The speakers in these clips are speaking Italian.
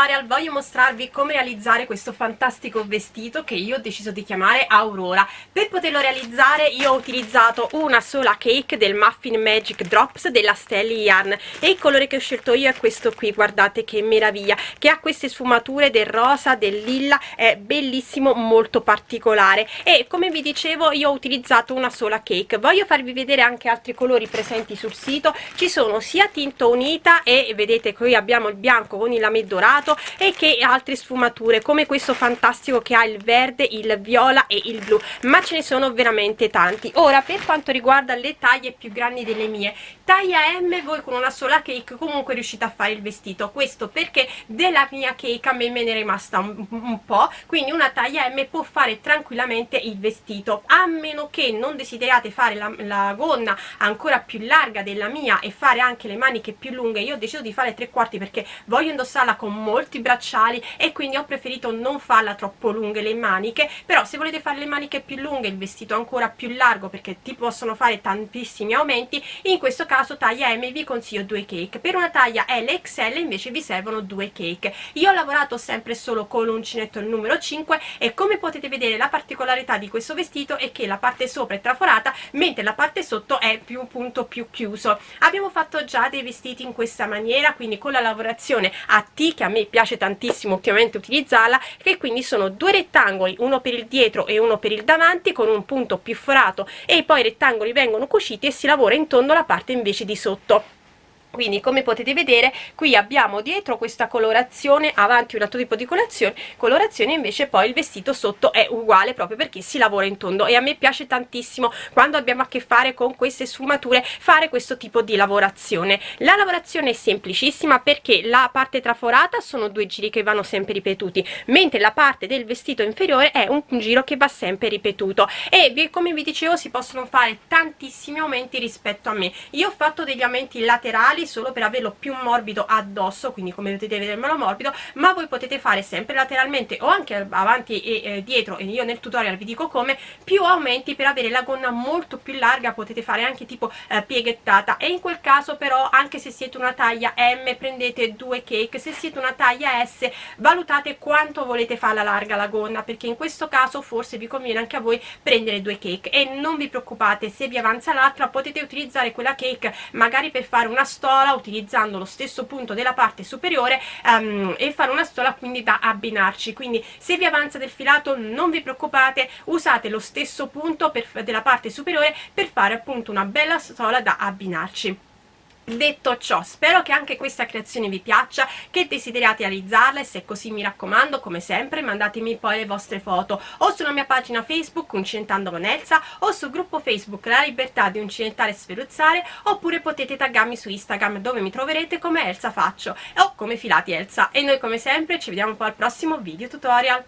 tutorial voglio mostrarvi come realizzare questo fantastico vestito che io ho deciso di chiamare Aurora. Per poterlo realizzare io ho utilizzato una sola cake del Muffin Magic Drops della Stelly Yarn e il colore che ho scelto io è questo qui, guardate che meraviglia, che ha queste sfumature del rosa, del lilla, è bellissimo, molto particolare. E come vi dicevo io ho utilizzato una sola cake. Voglio farvi vedere anche altri colori presenti sul sito. Ci sono sia tinta unita e vedete qui abbiamo il bianco con il lame dorato e che altre sfumature come questo fantastico che ha il verde, il viola e il blu, ma ce ne sono veramente tanti. Ora per quanto riguarda le taglie più grandi delle mie, taglia M, voi con una sola cake comunque riuscite a fare il vestito. Questo perché della mia cake a me ne è rimasta un po', quindi una taglia M può fare tranquillamente il vestito, a meno che non desideriate fare la gonna ancora più larga della mia e fare anche le maniche più lunghe. Io ho deciso di fare 3/4 perché voglio indossarla con molti bracciali e quindi ho preferito non farla troppo lunghe le maniche. Però se volete fare le maniche più lunghe, il vestito ancora più largo, perché ti possono fare tantissimi aumenti, in questo caso taglia M vi consiglio 2 cake. Per una taglia LXL invece vi servono 2 cake. Io ho lavorato sempre solo con l'uncinetto il numero 5 e come potete vedere la particolarità di questo vestito è che la parte sopra è traforata mentre la parte sotto è più appunto più chiuso. Abbiamo fatto già dei vestiti in questa maniera, quindi con la lavorazione a T, che a me piace tantissimo ultimamente utilizzarla, che quindi sono 2 rettangoli, uno per il dietro e uno per il davanti con un punto più forato, e poi i rettangoli vengono cuciti e si lavora in tondo la parte invece di sotto. Quindi come potete vedere qui abbiamo dietro questa colorazione, avanti un altro tipo di colorazione, invece poi il vestito sotto è uguale proprio perché si lavora in tondo e a me piace tantissimo quando abbiamo a che fare con queste sfumature fare questo tipo di lavorazione. La lavorazione è semplicissima perché la parte traforata sono 2 giri che vanno sempre ripetuti, mentre la parte del vestito inferiore è un giro che va sempre ripetuto e come vi dicevo si possono fare tantissimi aumenti rispetto a me. Io ho fatto degli aumenti laterali solo per averlo più morbido addosso, quindi come potete vedermelo morbido, ma voi potete fare sempre lateralmente o anche avanti e dietro, e io nel tutorial vi dico come, più aumenti per avere la gonna molto più larga. Potete fare anche tipo pieghettata, e in quel caso però anche se siete una taglia M prendete 2 cake, se siete una taglia S valutate quanto volete farla larga la gonna, perché in questo caso forse vi conviene anche a voi prendere 2 cake. E non vi preoccupate se vi avanza l'altra, potete utilizzare quella cake magari per fare una stola utilizzando lo stesso punto della parte superiore e fare una stola quindi da abbinarci. Quindi se vi avanza del filato non vi preoccupate, usate lo stesso punto della parte superiore per fare appunto una bella stola da abbinarci. Detto ciò, spero che anche questa creazione vi piaccia, che desideriate realizzarla, e se è così mi raccomando come sempre mandatemi poi le vostre foto o sulla mia pagina Facebook Uncinetando con Elsa o sul gruppo Facebook La Libertà di Uncinettare e Sferruzzare, oppure potete taggarmi su Instagram dove mi troverete come Elsa Faccio o come Filati Elsa. E noi come sempre ci vediamo poi al prossimo video tutorial.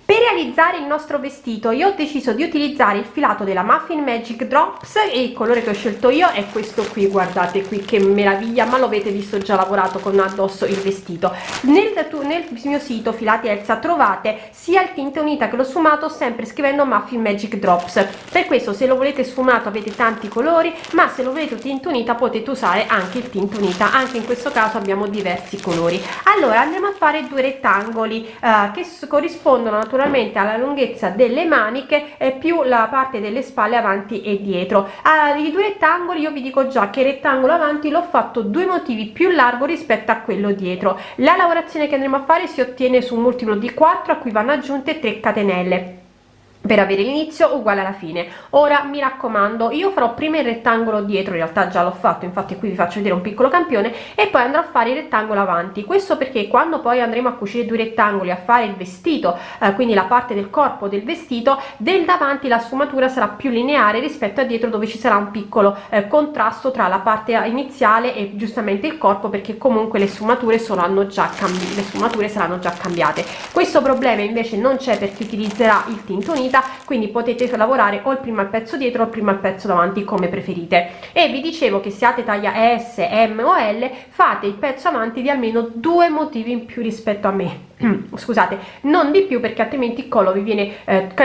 Per realizzare il nostro vestito io ho deciso di utilizzare il filato della Muffin Magic Drops e il colore che ho scelto io è questo qui, guardate qui che meraviglia, ma lo avete visto già lavorato con addosso il vestito. Nel mio sito Filati Elsa trovate sia il tinta unita che lo sfumato sempre scrivendo Muffin Magic Drops, per questo se lo volete sfumato avete tanti colori, ma se lo volete tinta unita potete usare anche il tinta unita, anche in questo caso abbiamo diversi colori. Allora andiamo a fare 2 rettangoli che corrispondono naturalmente alla lunghezza delle maniche più la parte delle spalle avanti e dietro. I 2 rettangoli io vi dico già che il rettangolo avanti l'ho fatto 2 motivi più largo rispetto a quello dietro. La lavorazione che andremo a fare si ottiene su un multiplo di 4 a cui vanno aggiunte 3 catenelle per avere l'inizio uguale alla fine. Ora mi raccomando, io farò prima il rettangolo dietro, in realtà già l'ho fatto, infatti qui vi faccio vedere un piccolo campione, e poi andrò a fare il rettangolo avanti. Questo perché quando poi andremo a cucire 2 rettangoli, a fare il vestito, quindi la parte del corpo del vestito, del davanti la sfumatura sarà più lineare rispetto a dietro dove ci sarà un piccolo contrasto tra la parte iniziale e giustamente il corpo, perché comunque le sfumature saranno già cambiate. Questo problema invece non c'è per chi utilizzerà il tinta unita, finita, quindi potete lavorare o il primo al pezzo dietro o il primo al pezzo davanti, come preferite. E vi dicevo che siate taglia S, M o L, fate il pezzo avanti di almeno 2 motivi in più rispetto a me. Scusate, non di più, perché altrimenti il collo vi viene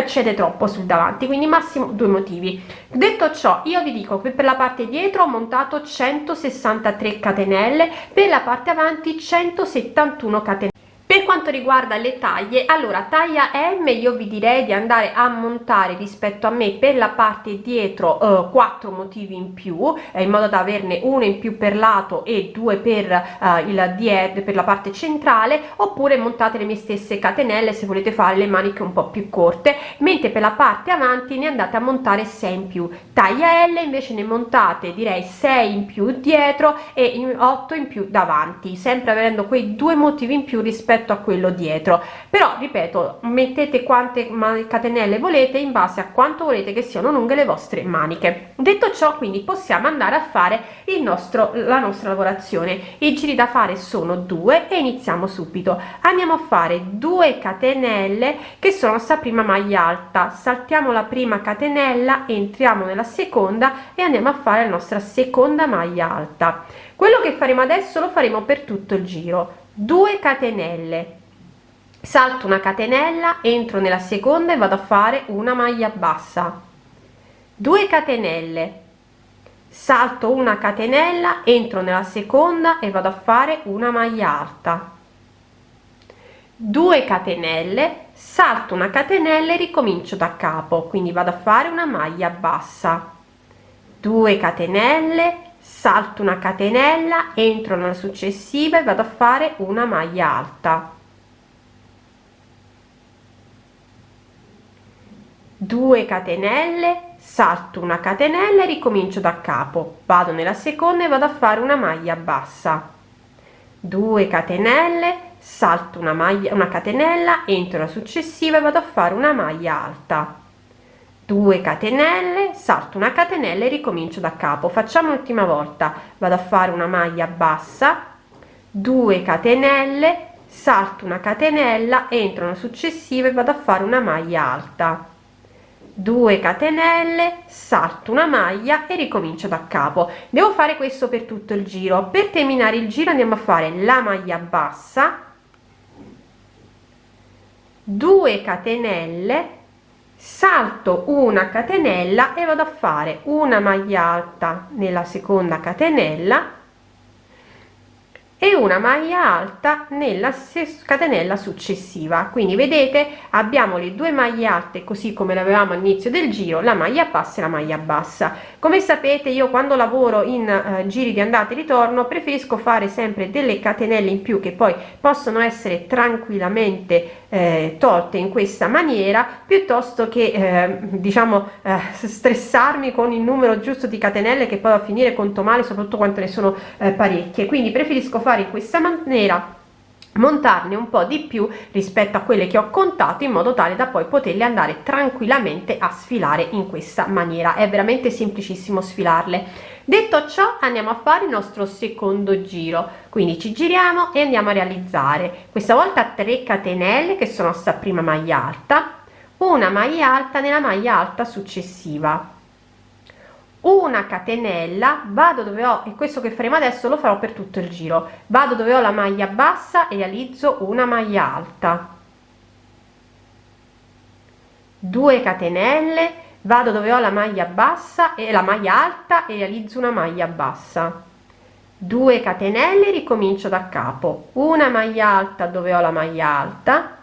cede troppo sul davanti, quindi massimo 2 motivi. Detto ciò, io vi dico che per la parte dietro ho montato 163 catenelle, per la parte avanti 171 catenelle. Per quanto riguarda le taglie, allora taglia M io vi direi di andare a montare rispetto a me per la parte dietro 4 motivi in più, in modo da averne uno in più per lato e 2 per il dietro, per la parte centrale, oppure montate le mie stesse catenelle se volete fare le maniche un po' più corte, mentre per la parte avanti ne andate a montare 6 in più. Taglia L invece ne montate direi 6 in più dietro e 8 in più davanti, sempre avendo quei 2 motivi in più rispetto a quello dietro. Però ripeto, mettete quante catenelle volete in base a quanto volete che siano lunghe le vostre maniche. Detto ciò, quindi possiamo andare a fare la nostra lavorazione. I giri da fare sono 2 e iniziamo subito. Andiamo a fare 2 catenelle che sono sta prima maglia alta, saltiamo la prima catenella, entriamo nella seconda e andiamo a fare la nostra seconda maglia alta. Quello che faremo adesso lo faremo per tutto il giro. 2 catenelle, salto una catenella, entro nella seconda e vado a fare una maglia bassa. 2 catenelle, salto una catenella, entro nella seconda e vado a fare una maglia alta. 2 catenelle, salto una catenella e ricomincio da capo, quindi vado a fare una maglia bassa. 2 catenelle, salto una catenella, entro nella successiva e vado a fare una maglia alta. 2 catenelle, salto una catenella e ricomincio da capo, vado nella seconda e vado a fare una maglia bassa. 2 catenelle, salto una catenella, entro nella successiva e vado a fare una maglia alta. 2 catenelle, salto una catenella e ricomincio da capo. Facciamo l'ultima volta, vado a fare una maglia bassa, 2 catenelle, salto una catenella, entro nella successiva e vado a fare una maglia alta. 2 catenelle, salto una maglia e ricomincio da capo. Devo fare questo per tutto il giro. Per terminare il giro andiamo a fare la maglia bassa, 2 catenelle, salto una catenella e vado a fare una maglia alta nella seconda catenella e una maglia alta nella catenella successiva. Quindi vedete, abbiamo le 2 maglie alte così come le avevamo all'inizio del giro, la maglia bassa e la maglia bassa. Come sapete, io quando lavoro in giri di andata e ritorno preferisco fare sempre delle catenelle in più, che poi possono essere tranquillamente tolte in questa maniera, piuttosto che stressarmi con il numero giusto di catenelle che poi va a finire conto male, soprattutto quando ne sono parecchie. Quindi preferisco fare in questa maniera, montarne un po' di più rispetto a quelle che ho contato, in modo tale da poi poterle andare tranquillamente a sfilare in questa maniera. È veramente semplicissimo sfilarle. Detto ciò, andiamo a fare il nostro secondo giro, quindi ci giriamo e andiamo a realizzare questa volta 3 catenelle che sono sta prima maglia alta, una maglia alta nella maglia alta successiva, una catenella, vado dove ho, e questo che faremo adesso lo farò per tutto il giro, vado dove ho la maglia bassa e realizzo una maglia alta, 2 catenelle, vado dove ho la maglia bassa e la maglia alta e realizzo una maglia bassa, 2 catenelle, ricomincio da capo, una maglia alta dove ho la maglia alta,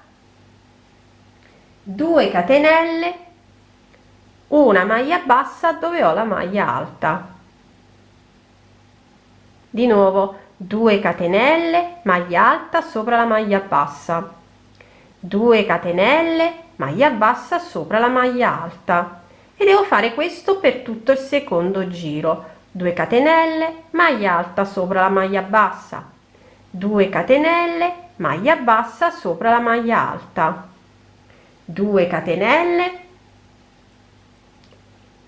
2 catenelle, una maglia bassa dove ho la maglia alta, di nuovo 2 catenelle, maglia alta sopra la maglia bassa, 2 catenelle, maglia bassa sopra la maglia alta, e devo fare questo per tutto il secondo giro. 2 catenelle, maglia alta sopra la maglia bassa, 2 catenelle, maglia bassa sopra la maglia alta, 2 catenelle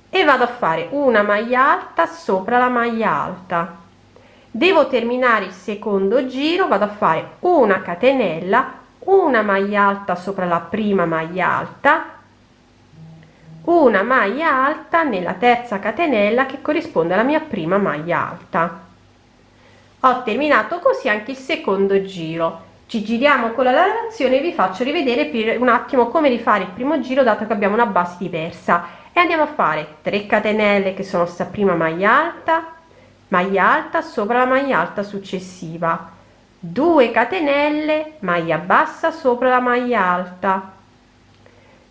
e vado a fare una maglia alta sopra la maglia alta. Devo terminare il secondo giro, vado a fare una catenella, una maglia alta sopra la prima maglia alta, una maglia alta nella terza catenella che corrisponde alla mia prima maglia alta. Ho terminato così anche il secondo giro. Ci giriamo con la lavorazione e vi faccio rivedere per un attimo come rifare il primo giro, dato che abbiamo una base diversa, e andiamo a fare 3 catenelle che sono sta prima maglia alta sopra la maglia alta successiva, 2 catenelle, maglia bassa sopra la maglia alta,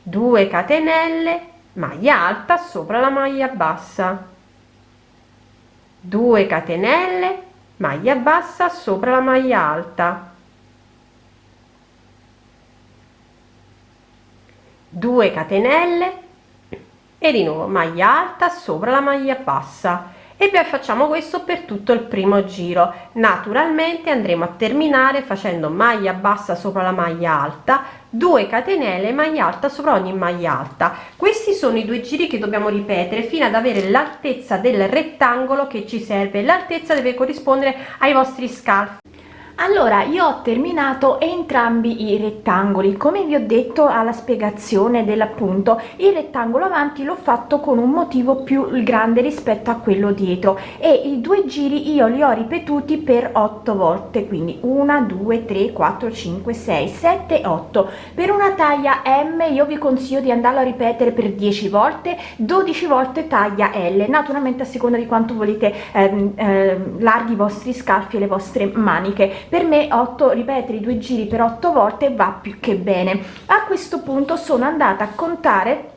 2 catenelle, maglia alta sopra la maglia bassa, 2 catenelle, maglia bassa sopra la maglia alta, 2 catenelle e di nuovo maglia alta sopra la maglia bassa, e poi facciamo questo per tutto il primo giro. Naturalmente andremo a terminare facendo maglia bassa sopra la maglia alta, 2 catenelle, maglia alta sopra ogni maglia alta. Questi sono i 2 giri che dobbiamo ripetere fino ad avere l'altezza del rettangolo che ci serve. L'altezza deve corrispondere ai vostri scalfi. Allora, io ho terminato entrambi i rettangoli. Come vi ho detto alla spiegazione dell'appunto, il rettangolo avanti l'ho fatto con un motivo più grande rispetto a quello dietro, e i 2 giri io li ho ripetuti per 8 volte, quindi 1 2 3 4 5 6 7 8. Per una taglia M io vi consiglio di andarlo a ripetere per 10 volte, 12 volte taglia L, naturalmente a seconda di quanto volete larghi i vostri scalfi e le vostre maniche. Per me ripetere i 2 giri per 8 volte va più che bene. A questo punto sono andata a contare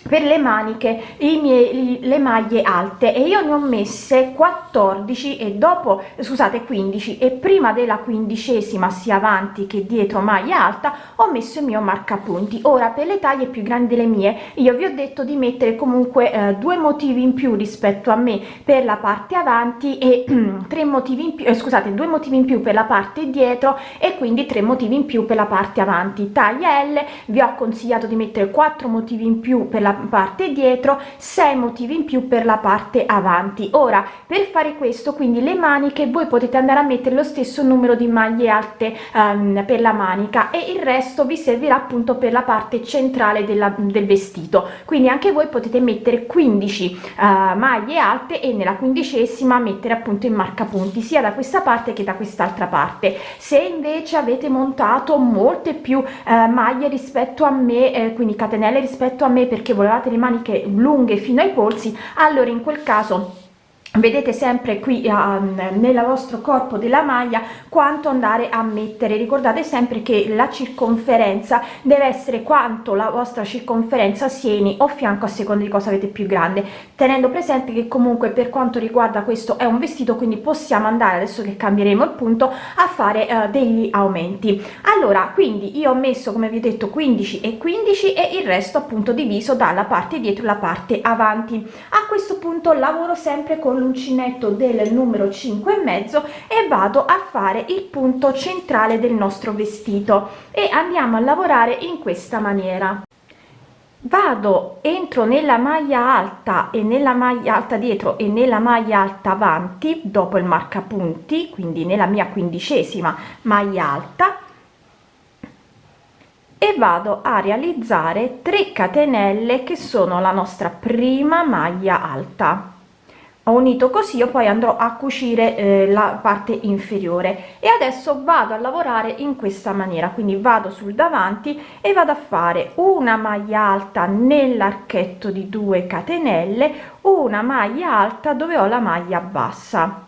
per le maniche le maglie alte, e io ne ho messe 14 e dopo, scusate, 15, e prima della 15ª sia avanti che dietro maglia alta ho messo il mio marcapunti. Ora, per le taglie più grandi delle mie, io vi ho detto di mettere comunque 2 motivi in più rispetto a me per la parte avanti e 3 motivi in più, scusate, 2 motivi in più per la parte dietro e quindi 3 motivi in più per la parte avanti. Taglia L vi ho consigliato di mettere 4 motivi in più per la parte dietro, 6 motivi in più per la parte avanti. Ora, per fare questo, quindi le maniche, voi potete andare a mettere lo stesso numero di maglie alte per la manica, e il resto vi servirà appunto per la parte centrale del vestito. Quindi anche voi potete mettere 15 maglie alte e nella 15ª mettere appunto il marcapunti sia da questa parte che da quest'altra parte. Se invece avete montato molte più maglie rispetto a me, quindi catenelle rispetto a me, perché volevate le maniche lunghe fino ai polsi, allora in quel caso vedete sempre qui nel vostro corpo della maglia quanto andare a mettere. Ricordate sempre che la circonferenza deve essere quanto la vostra circonferenza sieni o fianco, a seconda di cosa avete più grande, tenendo presente che comunque per quanto riguarda questo è un vestito, quindi possiamo andare, adesso che cambieremo il punto, a fare degli aumenti. Allora, quindi io ho messo, come vi ho detto, 15 e 15 e il resto appunto diviso dalla parte dietro e la parte avanti. A questo punto lavoro sempre con l'uncinetto del numero 5,5 e vado a fare il punto centrale del nostro vestito, e andiamo a lavorare in questa maniera. Entro nella maglia alta e nella maglia alta dietro e nella maglia alta avanti dopo il marcapunti, quindi nella mia 15ª maglia alta, e vado a realizzare 3 catenelle che sono la nostra prima maglia alta. Ho unito così, io poi andrò a cucire la parte inferiore, e adesso vado a lavorare in questa maniera, quindi vado sul davanti e vado a fare una maglia alta nell'archetto di 2 catenelle, una maglia alta dove ho la maglia bassa,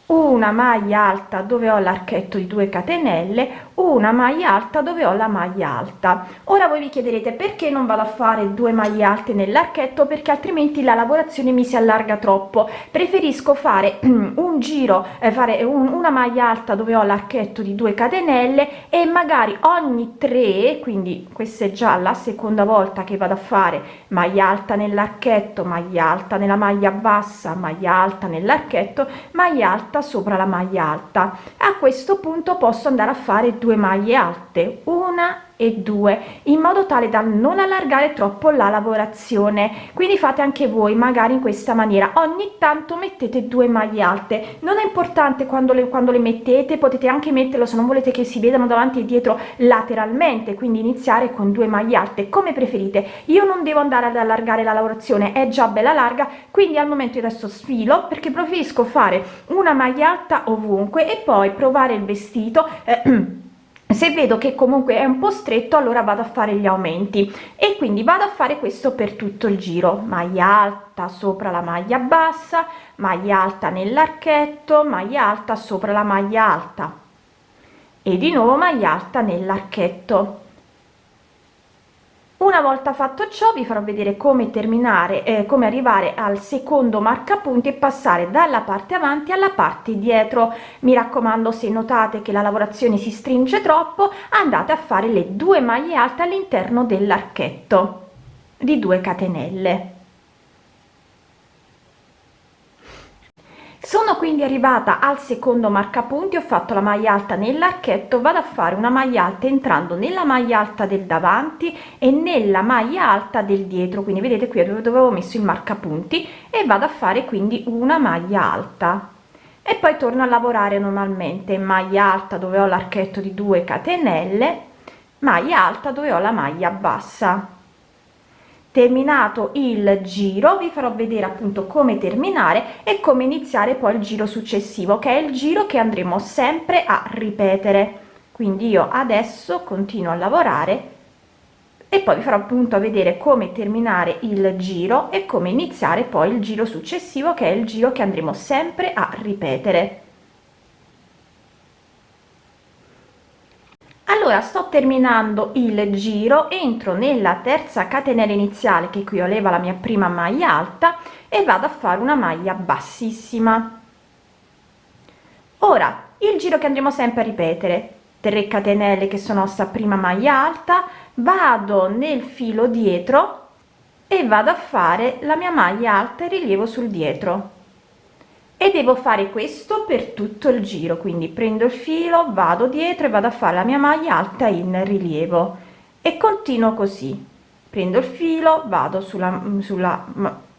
una maglia alta dove ho l'archetto di 2 catenelle, una maglia alta dove ho la maglia alta. Ora voi vi chiederete perché non vado a fare 2 maglie alte nell'archetto, perché altrimenti la lavorazione mi si allarga troppo. Preferisco fare un giro, fare una maglia alta dove ho l'archetto di 2 catenelle e magari ogni 3, quindi questa è già la seconda volta che vado a fare maglia alta nell'archetto, maglia alta nella maglia bassa, maglia alta nell'archetto, maglia alta sopra la maglia alta. A questo punto posso andare a fare 2 maglie alte, una e 2, in modo tale da non allargare troppo la lavorazione. Quindi fate anche voi magari in questa maniera, ogni tanto mettete 2 maglie alte. Non è importante quando le mettete, potete anche metterlo se non volete che si vedano davanti e dietro lateralmente, quindi iniziare con 2 maglie alte come preferite. Io non devo andare ad allargare la lavorazione, è già bella larga, quindi al momento io adesso sfilo perché preferisco fare una maglia alta ovunque e poi provare il vestito. Se vedo che comunque è un po' stretto, allora vado a fare gli aumenti, e quindi vado a fare questo per tutto il giro: maglia alta sopra la maglia bassa, maglia alta nell'archetto, maglia alta sopra la maglia alta e di nuovo maglia alta nell'archetto. Una volta fatto ciò vi farò vedere come terminare, come arrivare al secondo marcapunti e passare dalla parte avanti alla parte dietro. Mi raccomando, se notate che la lavorazione si stringe troppo, andate a fare le 2 maglie alte all'interno dell'archetto di 2 catenelle. Sono quindi arrivata al secondo marcapunti, ho fatto la maglia alta nell'archetto, vado a fare una maglia alta entrando nella maglia alta del davanti e nella maglia alta del dietro, quindi vedete qui dove avevo messo il marcapunti, e vado a fare quindi una maglia alta e poi torno a lavorare normalmente. Maglia alta dove ho l'archetto di 2 catenelle, maglia alta dove ho la maglia bassa. Terminato il giro vi farò vedere appunto come terminare e come iniziare poi il giro successivo, che è il giro che andremo sempre a ripetere. Quindi io adesso continuo a lavorare e poi vi farò appunto vedere come terminare il giro e come iniziare poi il giro successivo, che è il giro che andremo sempre a ripetere. Allora, sto terminando il giro, entro nella terza catenella iniziale, che qui ho leva la mia prima maglia alta, e vado a fare una maglia bassissima. Ora il giro che andremo sempre a ripetere: 3 catenelle che sono sta prima maglia alta, vado nel filo dietro e vado a fare la mia maglia alta e rilievo sul dietro, e devo fare questo per tutto il giro. Quindi prendo il filo, vado dietro e vado a fare la mia maglia alta in rilievo e continuo così. Prendo il filo, vado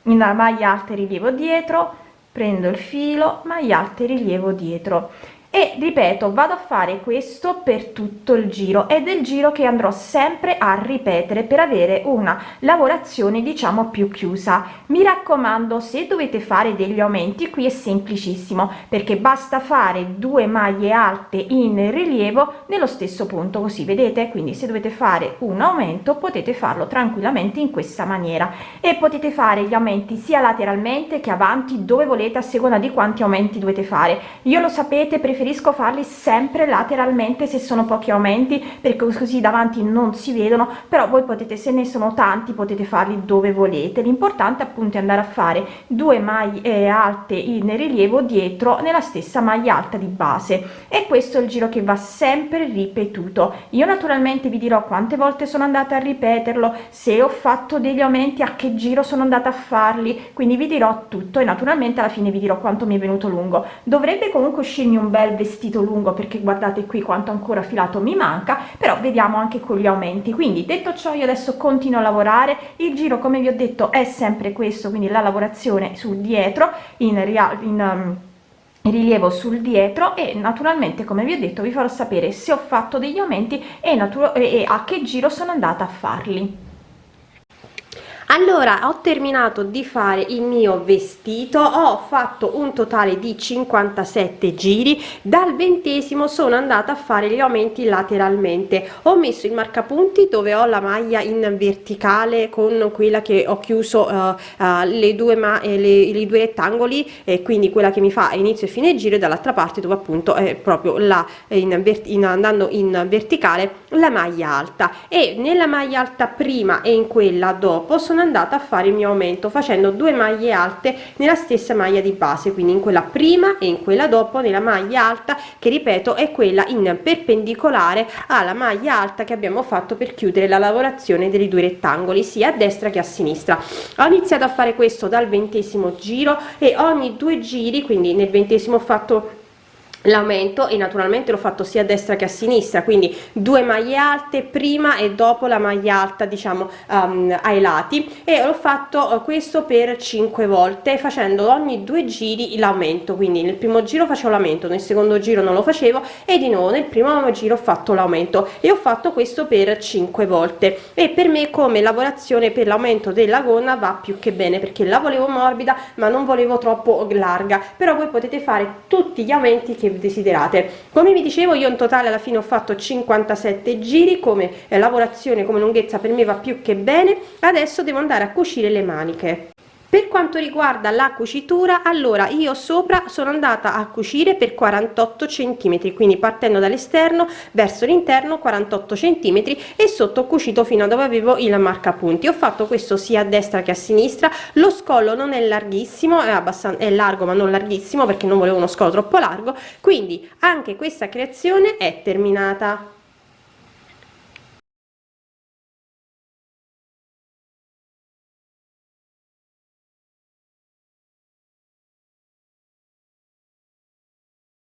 in maglia alta e rilievo dietro, prendo il filo, maglia alta e rilievo dietro, e ripeto, vado a fare questo per tutto il giro, ed è il giro che andrò sempre a ripetere per avere una lavorazione diciamo più chiusa. Mi raccomando, se dovete fare degli aumenti, qui è semplicissimo, perché basta fare 2 maglie alte in rilievo nello stesso punto, così vedete. Quindi se dovete fare un aumento potete farlo tranquillamente in questa maniera, e potete fare gli aumenti sia lateralmente che avanti, dove volete, a seconda di quanti aumenti dovete fare. Io, lo sapete, preferisco farli sempre lateralmente se sono pochi aumenti, perché così davanti non si vedono, però voi potete, se ne sono tanti, potete farli dove volete. L'importante appunto è andare a fare 2 maglie alte in rilievo dietro nella stessa maglia alta di base, e questo è il giro che va sempre ripetuto. Io naturalmente vi dirò quante volte sono andata a ripeterlo, se ho fatto degli aumenti, a che giro sono andata a farli, quindi vi dirò tutto, e naturalmente alla fine vi dirò quanto mi è venuto lungo. Dovrebbe comunque uscirmi un bel vestito lungo, perché guardate qui quanto ancora filato mi manca, però vediamo anche con gli aumenti. Quindi detto ciò, io adesso continuo a lavorare. Il giro, come vi ho detto, è sempre questo, quindi la lavorazione sul dietro in rilievo sul dietro, e naturalmente, come vi ho detto, vi farò sapere se ho fatto degli aumenti e a che giro sono andata a farli. Allora, ho terminato di fare il mio vestito, ho fatto un totale di 57 giri. Dal 20° sono andata a fare gli aumenti lateralmente. Ho messo il marcapunti dove ho la maglia in verticale con quella che ho chiuso i due rettangoli, quindi quella che mi fa inizio e fine giro, e dall'altra parte dove appunto è proprio andando in verticale la maglia alta. E nella maglia alta prima e in quella dopo sono andata a fare il mio aumento facendo 2 maglie alte nella stessa maglia di base, quindi in quella prima e in quella dopo, nella maglia alta che, ripeto, è quella in perpendicolare alla maglia alta che abbiamo fatto per chiudere la lavorazione dei 2 rettangoli sia a destra che a sinistra. Ho iniziato a fare questo dal 20° giro, e ogni 2 giri, quindi nel 20° ho fatto l'aumento, e naturalmente l'ho fatto sia a destra che a sinistra, quindi 2 maglie alte prima e dopo la maglia alta, diciamo ai lati, e ho fatto questo per 5 volte, facendo ogni 2 giri l'aumento. Quindi nel primo giro facevo l'aumento, nel secondo giro non lo facevo, e di nuovo nel primo giro ho fatto l'aumento, e ho fatto questo per 5 volte. E per me come lavorazione per l'aumento della gonna va più che bene, perché la volevo morbida ma non volevo troppo larga. Però voi potete fare tutti gli aumenti che desiderate. Come vi dicevo, io in totale alla fine ho fatto 57 giri, come lavorazione, come lunghezza per me va più che bene. Adesso devo andare a cucire le maniche. Per quanto riguarda la cucitura, allora io sopra sono andata a cucire per 48 centimetri, quindi partendo dall'esterno verso l'interno 48 centimetri, e sotto ho cucito fino a dove avevo il marcapunti. Ho fatto questo sia a destra che a sinistra. Lo scollo non è larghissimo, è largo ma non larghissimo, perché non volevo uno scollo troppo largo, quindi anche questa creazione è terminata.